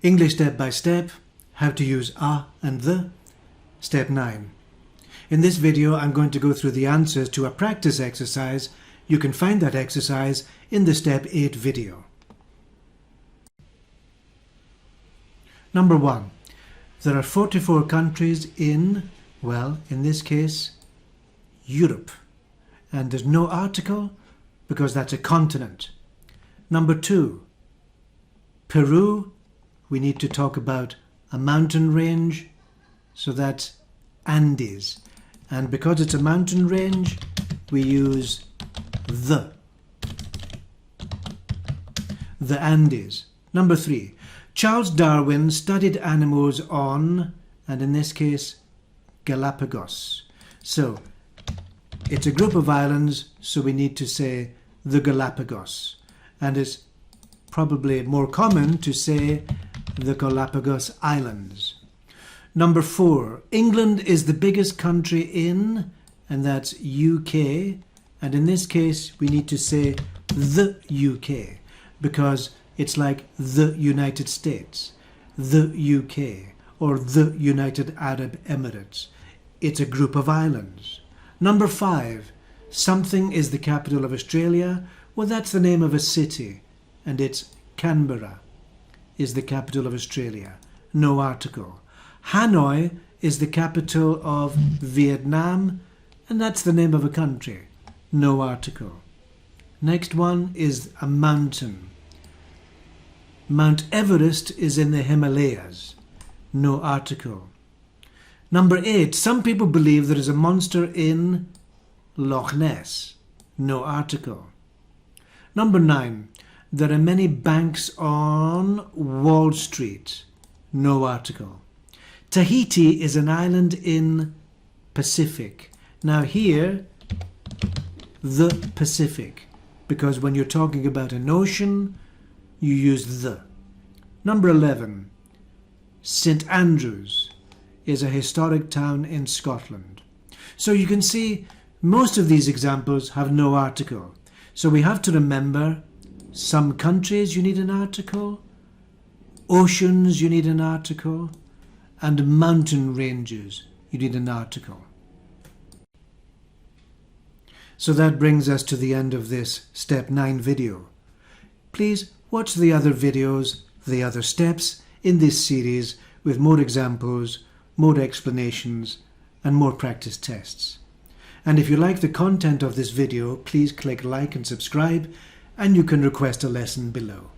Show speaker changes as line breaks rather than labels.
English step by step, how to use a and the. Step 9. In this video I'm going to go through the answers to a practice exercise. You can find that exercise in the Step 8 video. Number 1. There are 44 countries in, well, in this case, Europe. And there's no article because that's a continent. Number 2. Peru, we need to talk about a mountain range, so that's Andes. And because it's a mountain range, we use the Andes. Number 3. Charles Darwin studied animals on, and in this case, Galapagos. So, it's a group of islands, so we need to say the Galapagos. And it's probably more common to say the Galapagos Islands. Number 4. England is the biggest country in, and that's UK. And in this case, we need to say the UK because it's like the United States, the UK, or the United Arab Emirates. It's a group of islands. Number 5. Something is the capital of Australia. Well, that's the name of a city, and it's Canberra is the capital of Australia. No article. Hanoi is the capital of Vietnam, and that's the name of a country. No article. Next one is a mountain. Mount Everest is in the Himalayas. No article. Number 8. Some people believe there is a monster in Loch Ness. No article. Number 9. There are many banks on Wall Street. No article. Tahiti is an island in Pacific. Now here, the Pacific, because when you're talking about an ocean, you use the. Number 11. St Andrews is a historic town in Scotland. So you can see most of these examples have no article. So we have to remember some countries you need an article, oceans you need an article, and mountain ranges you need an article. So that brings us to the end of this Step 9 video. Please watch the other videos, the other steps in this series with more examples, more explanations, and more practice tests. And if you like the content of this video, please click like and subscribe, and you can request a lesson below.